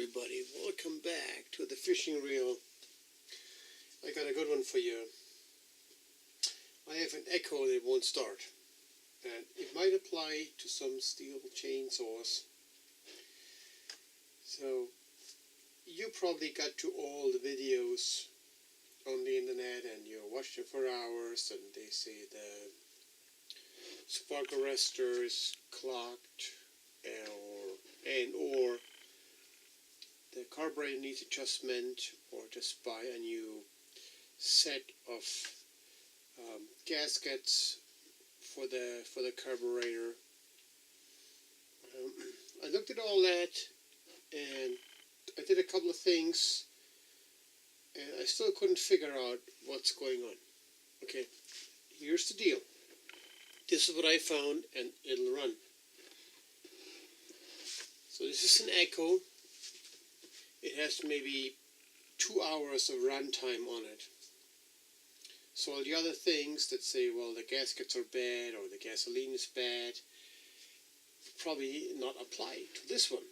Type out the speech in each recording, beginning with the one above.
everybody, welcome back to the fishing reel. I got a good one for you. I have an echo that won't start, and it might apply to some steel chainsaws. So you probably got to all the videos on the internet and you watched them for hours, and they say the spark arrestor is clogged, or the carburetor needs adjustment, or just buy a new set of gaskets for the carburetor. I looked at all that and I did a couple of things, and I still couldn't figure out what's going on. Okay, here's the deal. This is what I found, and it'll run. So this is an Echo. It has maybe 2 hours of runtime on it. So all the other things that say, well, the gaskets are bad or the gasoline is bad, probably not apply to this one.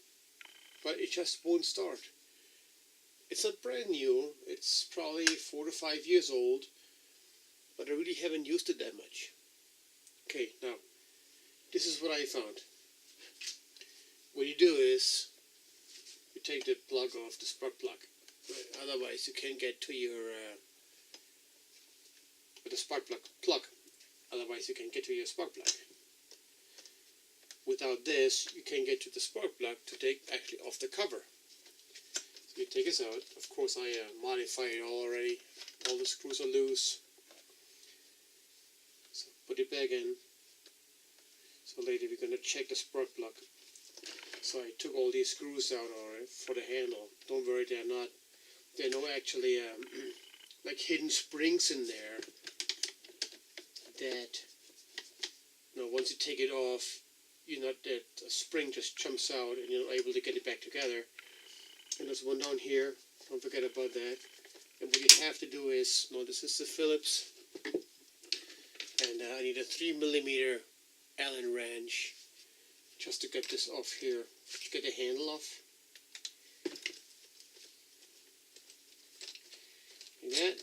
But it just won't start. It's not brand new. It's probably 4 to 5 years old, but I really haven't used it that much. Okay, now, this is what I found. What you do is, you take the plug off, the spark plug. Otherwise, you can't get to your the spark plug. Otherwise, you can get to your spark plug. Without this, you can't get to the spark plug to take actually off the cover. So you take this out. Of course, I modified it already. All the screws are loose. So put it back in. So later we're going to check the spark plug. So I took all these screws out already for the handle. Don't worry, there are no actually like hidden springs in there that, you know, once you take it off, that a spring just jumps out and you're not able to get it back together. And there's one down here. Don't forget about that. And what you have to do is, this is the Phillips, and I need a 3mm Allen wrench just to get this off here, to get the handle off. Like that.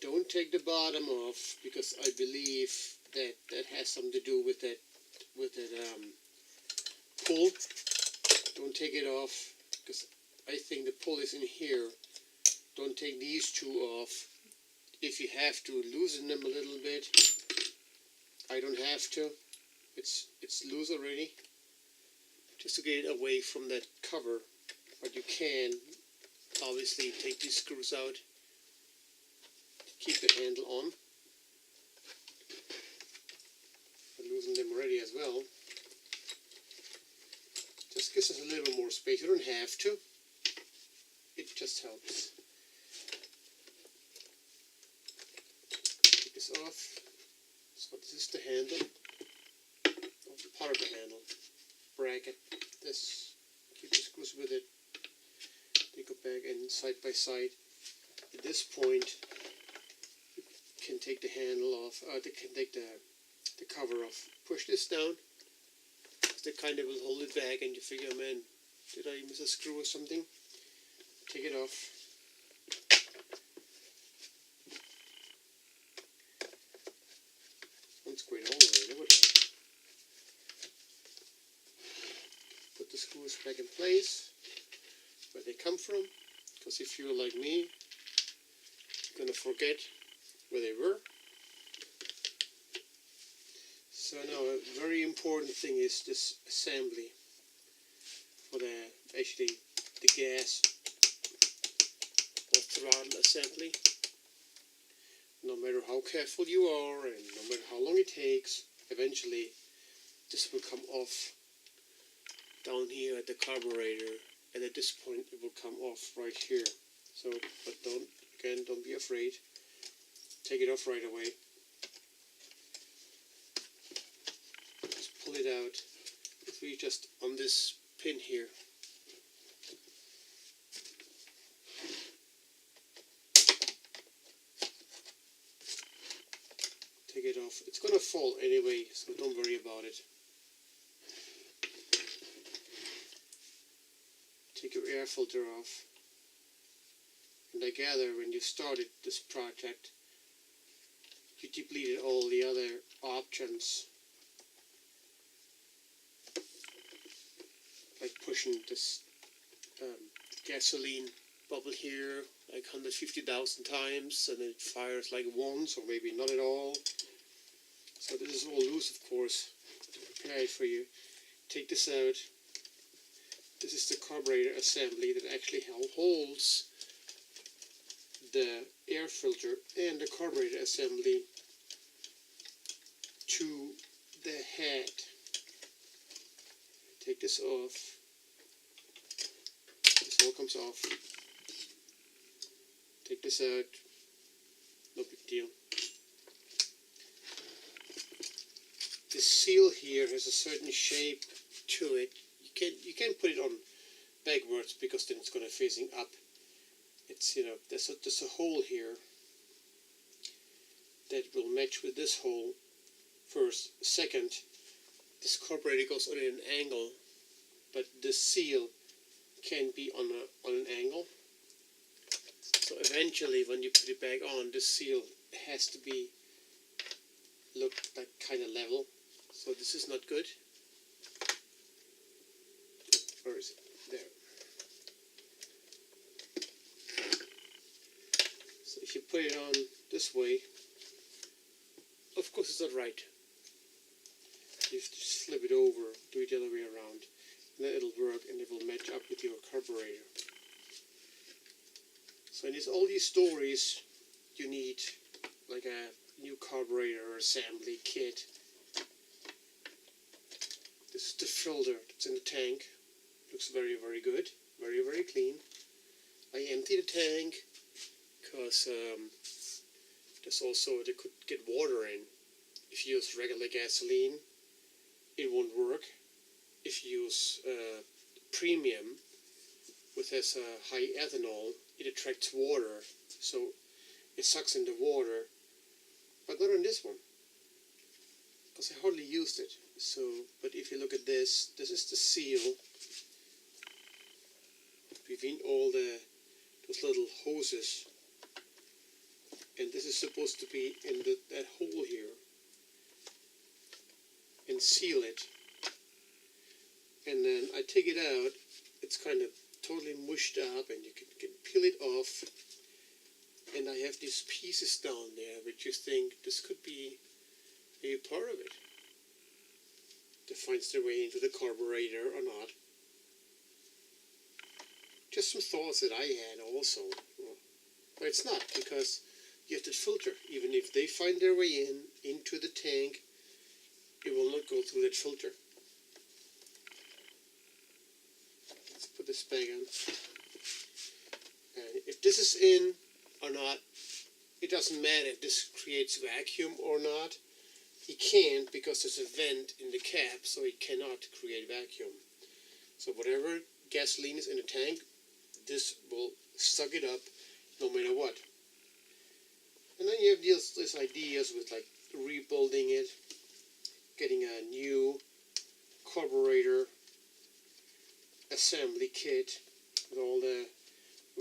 Don't take the bottom off, because I believe that has something to do with that pull. Don't take it off, because I think the pull is in here. Don't take these two off. If you have to, loosen them a little bit. I don't have to. It's loose already. Just to get it away from that cover. But you can obviously take these screws out. Keep the handle on. I loosened them already as well. Just gives us a little bit more space. You don't have to. It just helps. Take this off. So this is the handle. Part of the handle. Bracket. This. Keep the screws with it. They go back in side by side. At this point, you can take the handle off. They can take the cover off. Push this down. That kind of will hold it back, and you figure, man, did I miss a screw or something? Take it off. One squared hole there, that would help. Put the screws back in place where they come from, because if you're like me, you're going to forget where they were. So now a very important thing is this assembly for the gas or throttle assembly. No matter how careful you are and no matter how long it takes, eventually this will come off down here at the carburetor, and at this point it will come off right here. So, but don't be afraid. Take it off right away. Pull it out. If we just on this pin here. Take it off. It's gonna fall anyway, so don't worry about it. take your air filter off. And I gather when you started this project, you depleted all the other options, like pushing this gasoline bubble here like 150,000 times, and it fires like once or maybe not at all. So this is all loose, of course, to prepare it for you. Take this out. This is the carburetor assembly that actually holds the air filter and the carburetor assembly to the head. Take this off. This all comes off. Take this out. No big deal. The seal here has a certain shape to it. You can't put it on backwards because then it's going to facing up. It's, you know, there's a hole here that will match with this hole first. Second, this carburetor goes on an angle, but the seal can be on an angle. So eventually, when you put it back on, the seal has to be look like kind of level. So this is not good. Where is it? There. So if you put it on this way, of course it's not right. You have to just flip it over, do it the other way around, and then it'll work and it will match up with your carburetor. So in all these stories, you need like a new carburetor assembly kit. This is the filter that's in the tank. Looks very, very good, very, very clean. I empty the tank because there's also, they could get water in. If you use regular gasoline, it won't work. If you use premium, which has a high ethanol, it attracts water, so it sucks in the water. But not on this one, because I hardly used it. So, but if you look at this, this is the seal between all those little hoses, and this is supposed to be in that hole here, and seal it. And then I take it out. It's kind of totally mushed up, and you can peel it off. And I have these pieces down there, which you think this could be a part of it, that finds their way into the carburetor or not. Just some thoughts that I had also. But it's not, because you have to filter. Even if they find their way into the tank, it will not go through that filter. Let's put this back on. And if this is in or not, it doesn't matter if this creates vacuum or not. It can't, because there's a vent in the cap, so it cannot create vacuum. So whatever gasoline is in the tank, this will suck it up no matter what. And then you have these ideas with like rebuilding it, getting a new carburetor assembly kit with all the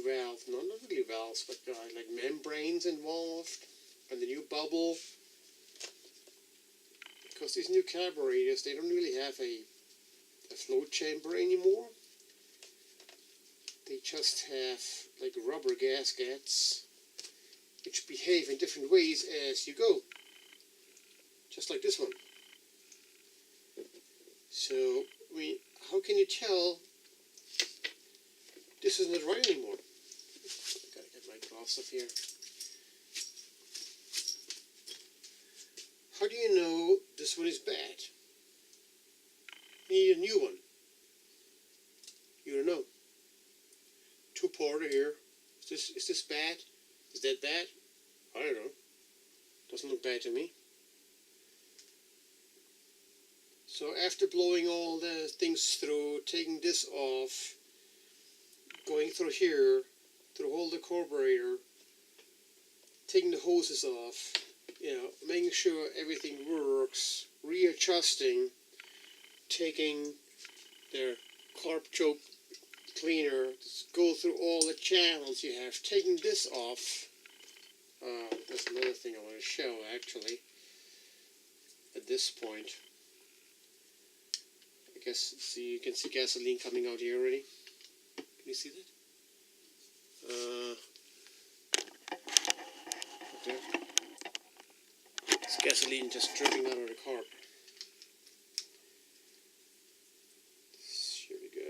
valves, not really valves, but like membranes involved, and the new bubble. Because these new carburetors, they don't really have a flow chamber anymore. They just have like rubber gaskets, which behave in different ways as you go. Just like this one. So, I mean, how can you tell this isn't right anymore? I gotta get my gloves off here. How do you know this one is bad? You need a new one. You don't know. Two-parter here. Is this bad? Is that bad? I don't know. Doesn't look bad to me. So after blowing all the things through, taking this off, going through here, through all the carburetor, taking the hoses off, you know, making sure everything works, readjusting, taking their carb choke cleaner, go through all the channels you have. Taking this off, that's another thing I want to show actually. At this point, I guess, see, you can see gasoline coming out here already. Can you see that? There. It's gasoline just dripping out of the carb. Here we go.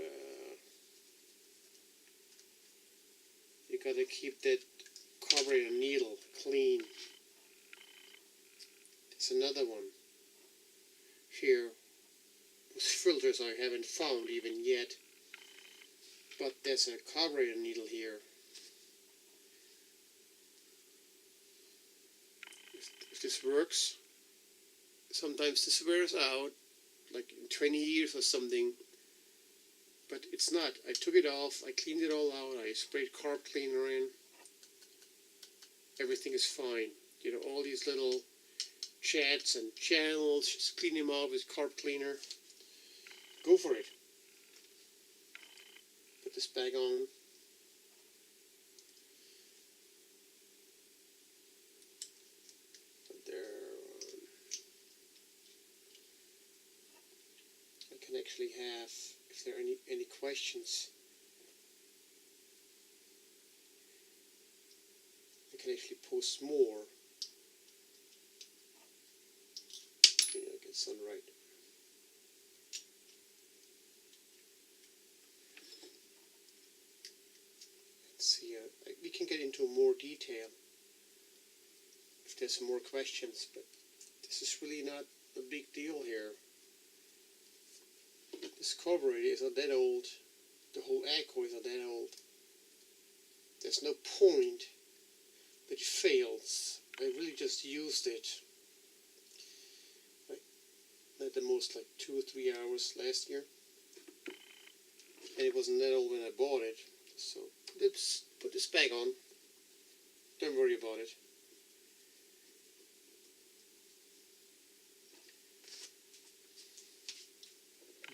You gotta keep that carburetor needle clean. There's another one here with filters I haven't found even yet, but there's a carburetor needle here. If this works, sometimes this wears out, like in 20 years or something, but it's not. I took it off, I cleaned it all out, I sprayed carb cleaner in, everything is fine. You know, all these little chats and channels, just clean them out with carb cleaner. Go for it. Put this back on. Put there on. I can actually have, if there are any questions, I can actually post more. I get sunlight. Let's see, we can get into more detail if there's some more questions, but this is really not a big deal here. This carburetor is not that old. The whole echo is not that old. There's no point that it fails. I really just used it. At the most like 2 or 3 hours last year, and it wasn't that old when I bought it. So put this back on. Don't worry about it.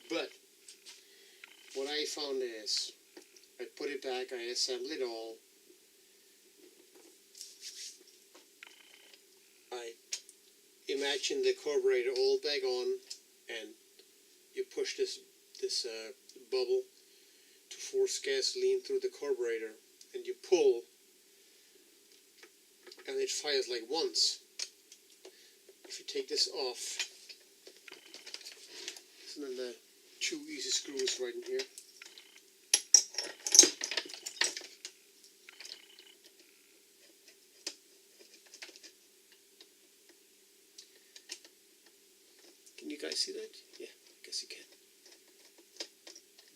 But what I found is, I put it back, I assembled it all. I imagine the carburetor all back on, and you push this bubble to force gasoline through the carburetor, and you pull, and it fires like once. If you take this off, and then the 2 easy screws right in here. Can you guys see that? Yeah, I guess you can.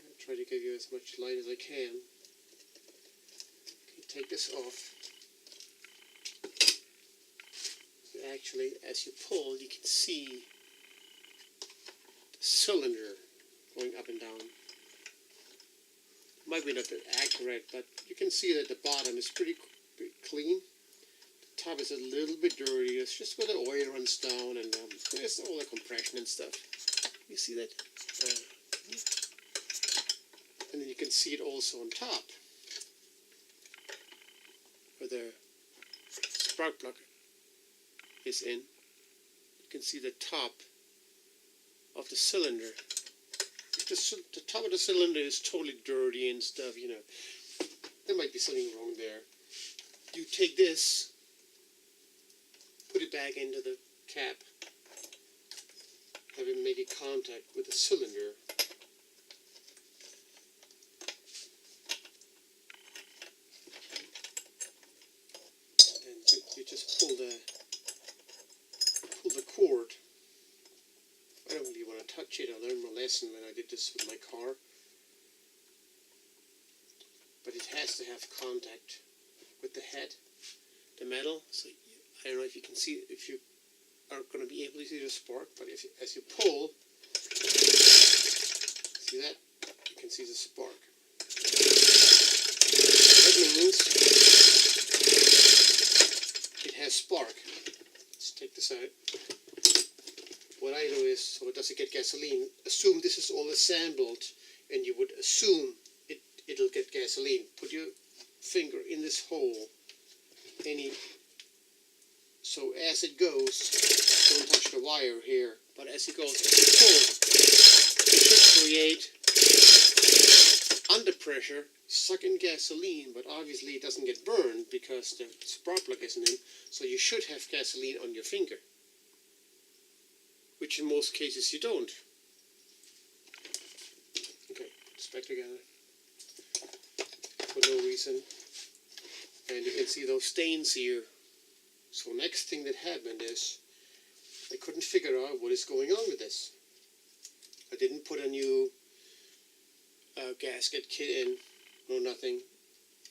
I'll try to give you as much light as I can. Okay, take this off. Actually, as you pull, you can see the cylinder going up and down. Might be not that accurate, but you can see that the bottom is pretty clean. The top is a little bit dirty. It's just where the oil runs down, and there's all the compression and stuff. You see that? And then you can see it also on top, where the spark plug is in. You can see the top of the cylinder. The top of the cylinder is totally dirty and stuff, you know. There might be something wrong there. You take this, put it back into the cap, have it make a contact with the cylinder. And you just pull the cord. I don't really want to touch it. I learned my lesson when I did this with my car. But it has to have contact with the head, the metal. So I don't know if you can see, if you are going to be able to see the spark, but as you pull, see that? You can see the spark. That means it has spark. Let's take this out. What I do is, so it doesn't get gasoline, assume this is all assembled, and you would assume it'll get gasoline. Put your finger in this hole, so as it goes, don't touch the wire here, but as it goes, pull, it should create under pressure, suck in gasoline, but obviously it doesn't get burned because the spark plug isn't in, so you should have gasoline on your finger, which in most cases you don't. Okay, it's back together for no reason, and you can see those stains here. So next thing that happened is I couldn't figure out what is going on with this. I didn't put a new gasket kit in, no nothing,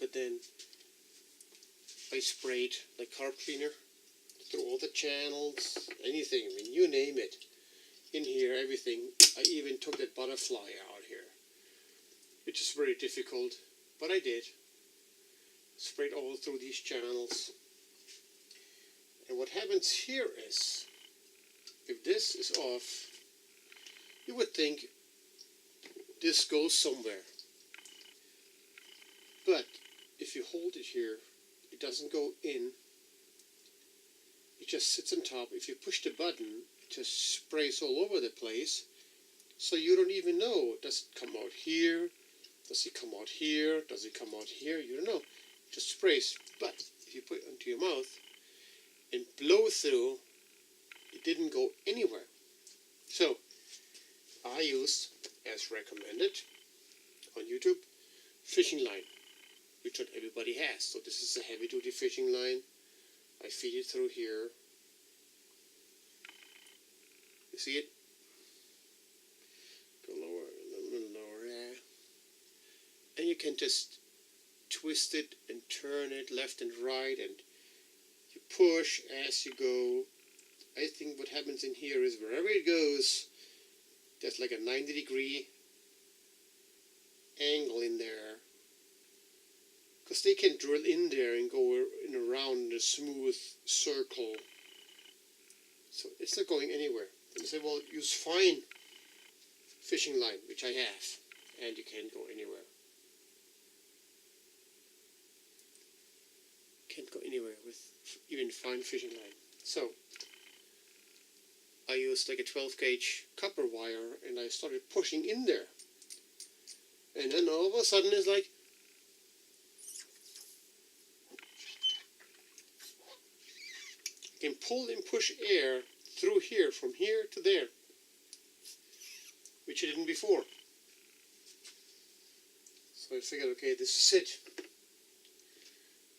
but then I sprayed like carb cleaner through all the channels, anything, I mean you name it, in here, everything. I even took that butterfly out here, which is very difficult, but I did. Sprayed all through these channels. And what happens here is, if this is off, you would think this goes somewhere. But if you hold it here, it doesn't go in. It just sits on top. If you push the button, it just sprays all over the place. So you don't even know, does it come out here? Does it come out here? Does it come out here? You don't know. It just sprays. But if you put it into your mouth and blow through, it didn't go anywhere. So I used, as recommended on YouTube, fishing line, which not everybody has. So this is a heavy duty fishing line. I feed it through here. You see it? Go lower, a little lower there. And you can just twist it and turn it left and right, and you push as you go. I think what happens in here is wherever it goes, there's like a 90-degree angle in there, because they can drill in there and go in around a smooth circle. So it's not going anywhere. And you say, well, use fine fishing line, which I have, and you can't go anywhere. Can't go anywhere with even fine fishing line. So I used like a 12 gauge copper wire, and I started pushing in there, and then all of a sudden it's like, you can pull and push air through here, from here to there, which I didn't before. So I figured, okay, this is it.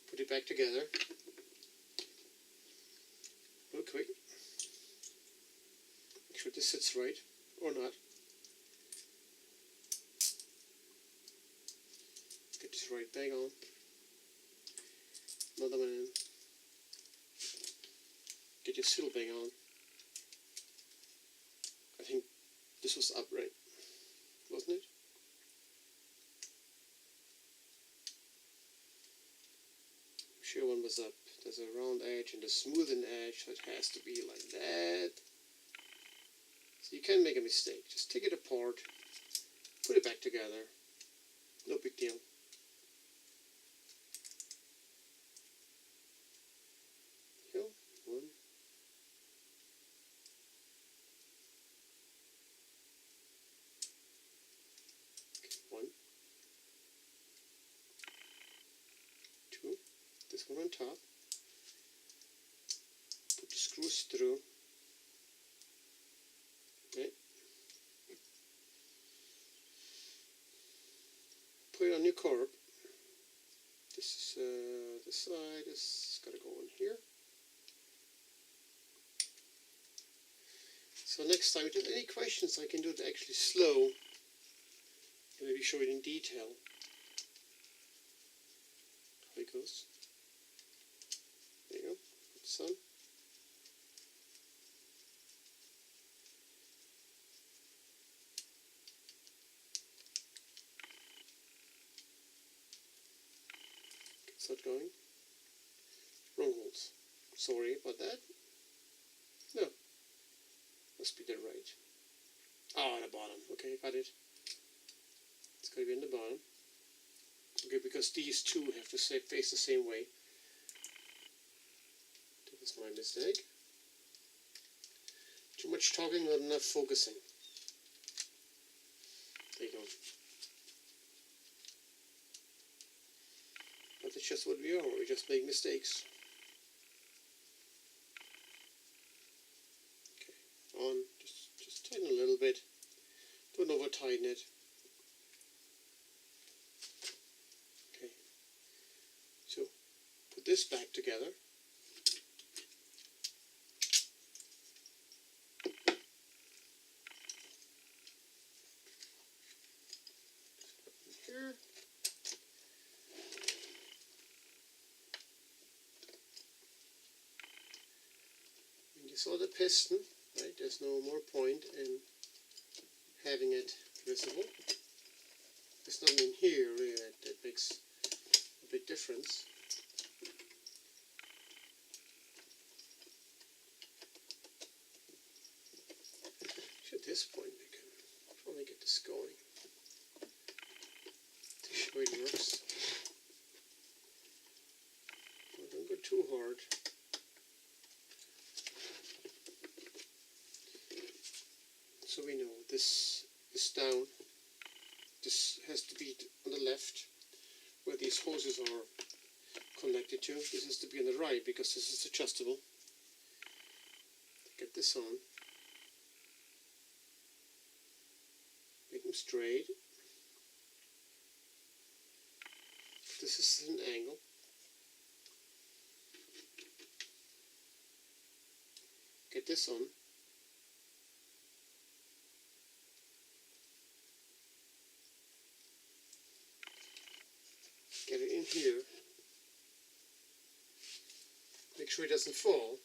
Put it back together real quick. Make sure this sits right, or not. Get this right bang on. Another one in. Get your seal bang on. I think this was upright, wasn't it? I'm sure one was up. There's a round edge and a smoothened edge, so it has to be like that. So you can make a mistake. Just take it apart, put it back together. No big deal. Here, one. One, two, this one on top, put the screws through, okay, put it on your carb. This is this side is gotta go in here. So next time, if there's any questions, I can do it actually slow. And maybe show it in detail how it goes. There you go, put some. Start going. Wrong holes. Sorry about that. No, must be the right. Ah, the bottom. Okay, got it. It's going to be in the bottom. Okay, because these two have to face the same way. That was my mistake. Too much talking, not enough focusing. There you go. But that's just what we are. We just make mistakes. Okay, on. Just tighten a little bit. Don't over tighten it. Okay. So put this back together. Here. And you saw the piston, right? There's no more point in having it visible. There's nothing in here really that makes a big difference. At this point we can probably get this going to show it works. Well, don't go too hard. So we know this is down. This has to be on the left where these hoses are connected to. This has to be on the right because this is adjustable. Get this on. Make them straight. This is an angle. Get this on. Get it in here. Make sure it doesn't fall.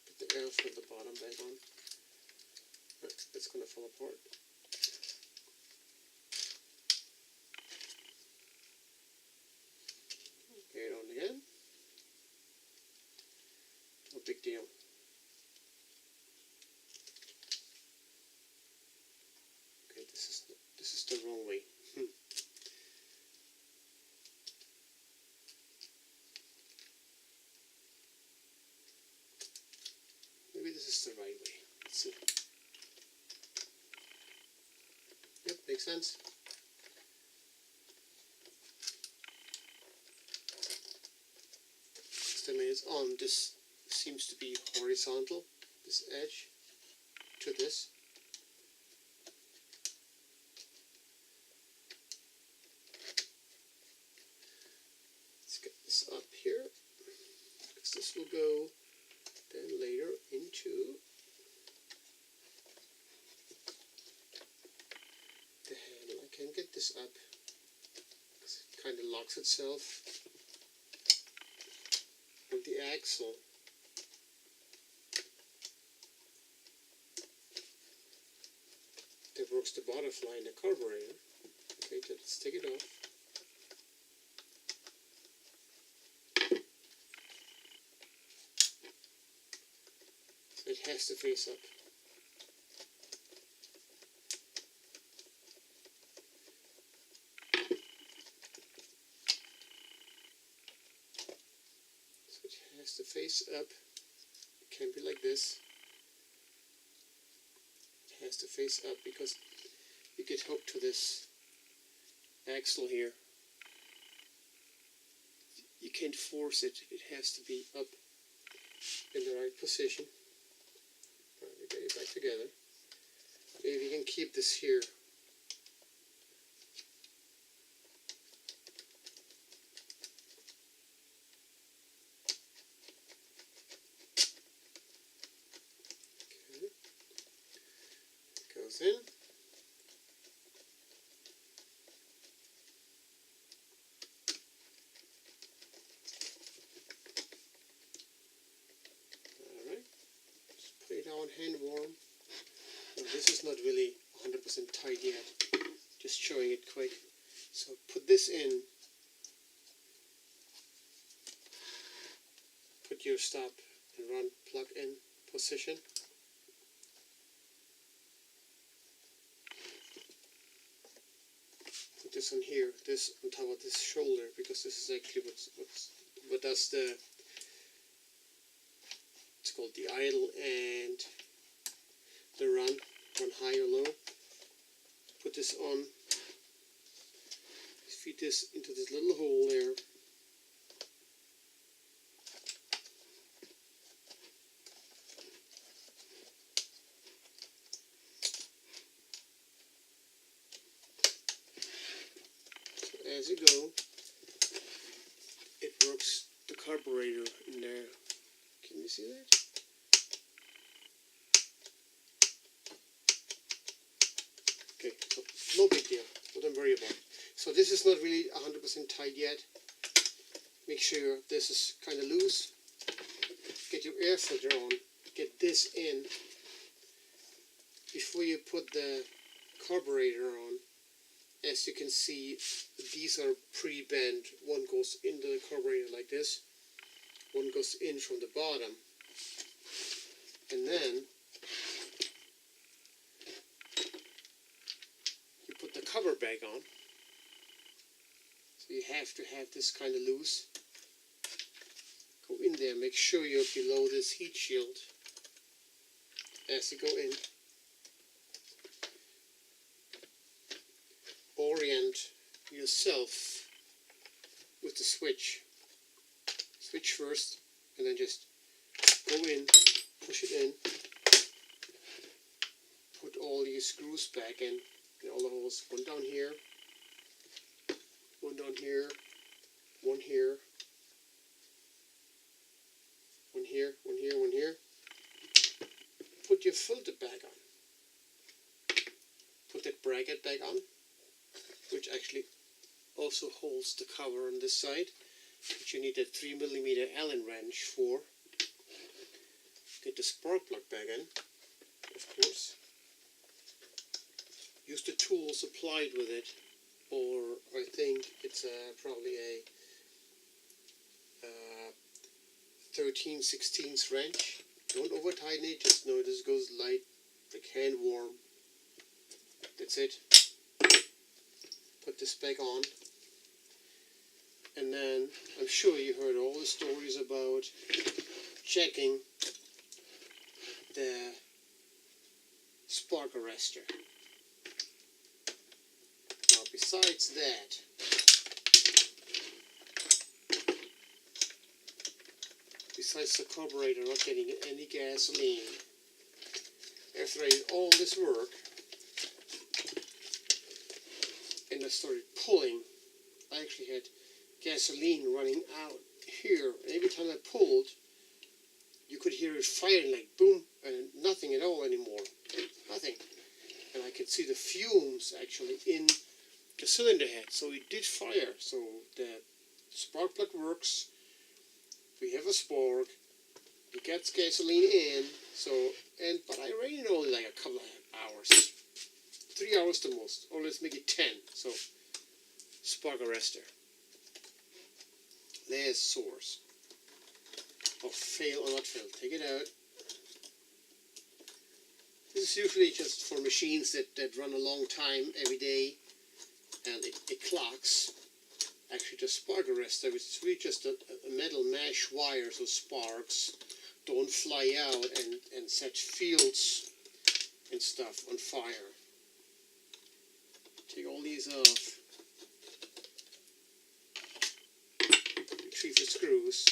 Put the air from the bottom back on. It's going to fall apart. Get it on again. No big deal. Okay, this is the wrong way. Maybe this is the right way. Let's see. Yep, makes sense. Just a minute on. This seems to be horizontal, this edge to this. Let's get this up here, because this will go then later into the handle. I can get this up because it kind of locks itself on the axle. That works the butterfly in the carburetor. Okay, let's take it off. So it has to face up. So it has to face up. It can't be like this. It has to face up because you get hooked to this axle here. You can't force it. It has to be up in the right position. All right, we get it back together. Maybe we can keep this here. Okay. It goes in. Hand warm. Now, this is not really 100% tight yet, just showing it quick. So put this in, put your stop and run plug in position, this on here, this on top of this shoulder, because this is actually what does the, it's called the idle and the run high or low. Put this on, feed this into this little hole there. As you go, it works the carburetor in there. Can you see that? Okay, so no big deal. Don't worry about it. So this is not really 100% tight yet. Make sure this is kind of loose. Get your air filter on. Get this in before you put the carburetor on. As you can see, these are pre-bent. One goes into the carburetor like this. One goes in from the bottom. And then you put the cover back on. So you have to have this kind of loose. Go in there, make sure you're below this heat shield as you go in. Orient yourself with the switch. Switch first, and then just go in, push it in, put all your screws back in all the holes. One down here, one down here, one here, one here, one here, one here. Put your filter back on. Put that bracket back on, which actually also holds the cover on this side, which you need a 3mm Allen wrench for. Get the spark plug back in, of course. Use the tool supplied with it, or I think it's probably a 13/16 wrench. Don't over tighten it, just know this goes light, like hand warm. That's it. Put this back on, and then I'm sure you heard all the stories about checking the spark arrestor. Now besides that, besides the carburetor not getting any gasoline, after I did all this work and I started pulling, I actually had gasoline running out here. And every time I pulled, you could hear it firing like boom, and nothing at all anymore. Nothing. And I could see the fumes actually in the cylinder head. So it did fire. So the spark plug works. We have a spark. It gets gasoline in. But I ran it only like a couple of hours. 3 hours the most, or let's make it 10. So, spark arrestor. There's source. Or fail or not fail. Take it out. This is usually just for machines that run a long time every day, and it clocks. Actually, the spark arrestor, which is really just a metal mesh wire, so sparks don't fly out and set fields and stuff on fire. Take all these off. Retrieve the screws.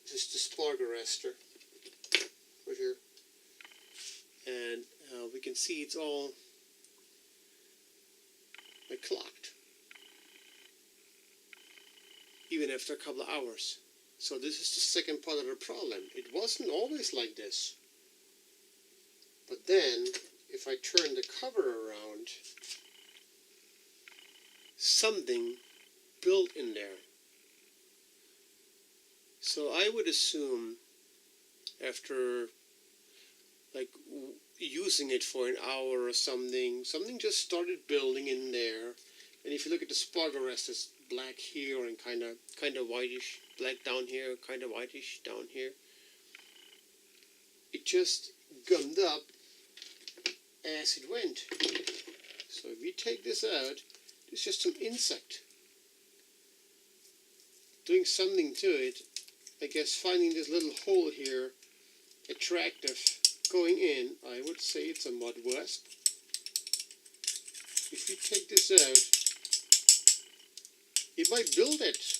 This is the spark arrestor. Right here. And we can see it's all like clocked. Even after a couple of hours. So this is the second part of the problem. It wasn't always like this. But then, if I turn the cover around, something built in there. So I would assume after like using it for an hour or something just started building in there. And if you look at the spark arrestor, it's black here and kind of whitish, black down here, kind of whitish down here. It just gummed up as it went. So if we take this out, It's just some insect doing something to it. I guess finding this little hole here attractive going in. I would say it's a mud wasp. If you take this out, it might build it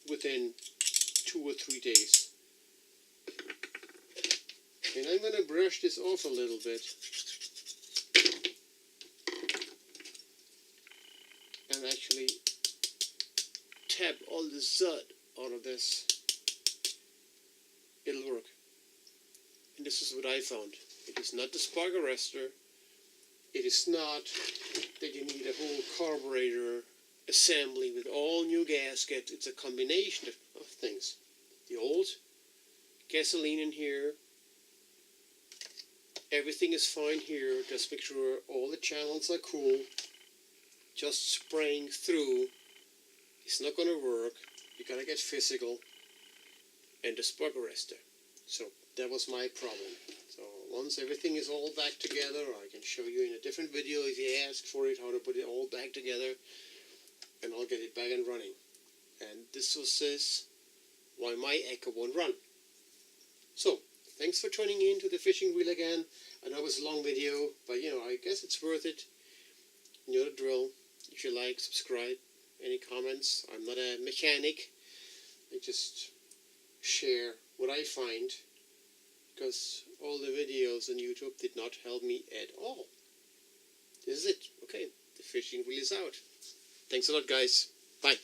within 2 or 3 days. And I'm going to brush this off a little bit. And actually tap all the zud out of this. It'll work. And this is what I found. It is not the spark arrestor. It is not that you need a whole carburetor assembly with all new gaskets. It's a combination of things. The old gasoline in here. Everything is fine here. Just make sure all the channels are cool. Just spraying through is not going to work. You gotta get physical. And the spark arrestor. So that was my problem. So once everything is all back together, I can show you in a different video if you ask for it, how to put it all back together, and I'll get it back and running. And this was why my Echo won't run. So thanks for tuning in to the fishing wheel again. I know it was a long video, but you know, I guess it's worth it. You know the drill. If you like, subscribe. Any comments? I'm not a mechanic. I just share what I find, because all the videos on YouTube did not help me at all. This is it. Okay, the fishing wheel is out. Thanks a lot, guys. Bye.